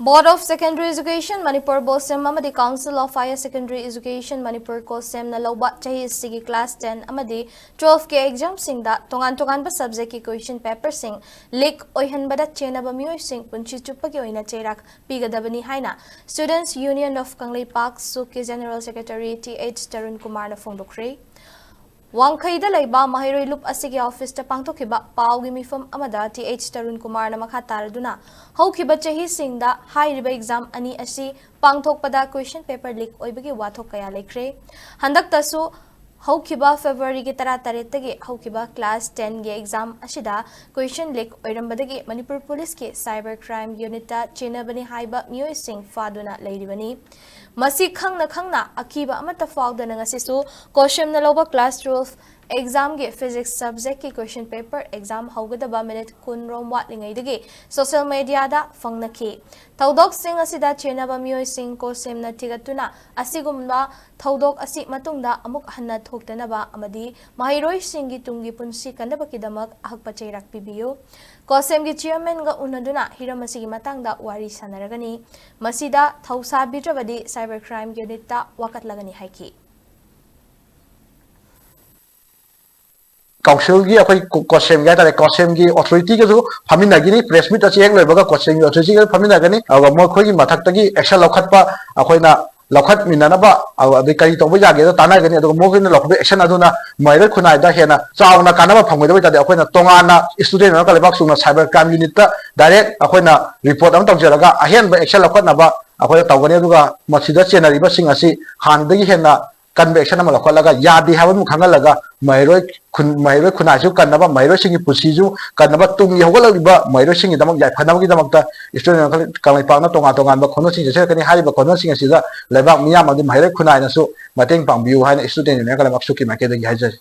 Board of Secondary Education Manipur Bosem Amadi Council of Higher Secondary Education Manipur Kosem na Loba Chahi Sigi Class 10 Amadi 12 ke exam singda tongan ba subject ki question paper sing leak oihanbada chenaba mioy sing Punsi Chuppagi Oina Cheirak Pigadabani haina Students Union of Kanglei Park Suki General Secretary TH Tarun Kumar na phongdokre Wangkhaida laiba mahiroi lup asigi office ta pangthokiba paugi mifam amada TH Tarun Kumar na makha taraduna haukiba chahi singda hairiba exam ani asi pangthokpada question paper leak oibagi wathok kaya lekre handak tasu haukiba February ki tara taretagi haukiba class 10 ge exam asida question leak oirambadagi Manipur police ki cyber crime unit ta chenabani haiba mioi sing faduna leiribani Masi khangna akiba amata fawdana ngasisu question na loba class 12 exam ge physics subject ki question paper exam haugadaba minute kun rom watlingai dagi social media da fangnaki thaudok sing asida chenaba mioi sing ko semna tigatuna asigumna thaudok asi matungda amuk hanna thoktanaba amadi mahiroi singi tungi punsi kandaba kidamak ahakpa cheirak pibiyo Kosem gi chairman ga unaduna hiramasi gi matangda wari sanaragani masida thausa bitrabadi cyber crime unit ta wakat lagani haiki Council gi akhoi kosem ga tare kosem gi authority ga jo phamina gi ni press meet achi ek loi baga kosem gi authority ga phamina ga ni awa mo khoi gi mathak ta gi action lokhat pa akhoi na lokhat minana ba awa de kai to ba ya ge da tana ga ni ado mo gi na lokbe action aduna maira khunai da hena chauna kana ba phangoi da ba akhoi na tonga na student na ka lebak sung na cyber crime unit ta direct akhoi na report am tawjera ga ahen ba action lokhat na ba akhoi ta gani aduga masida chenari ba sing asi han da gi hena convection ama lokalaga yadi hawa mu khangalaga mairoi khuna ju kanaba mairoi singi pusi ju kanaba tung yogala ba mairoi singi damak yai phanam gi damak ta student kamai pangna tonga tonga ba khono singi se kani hari ba khono singi sida lebak miyam adi mairoi khuna na su mateng pang biu haina student ne kala maksu ki make da gi hajar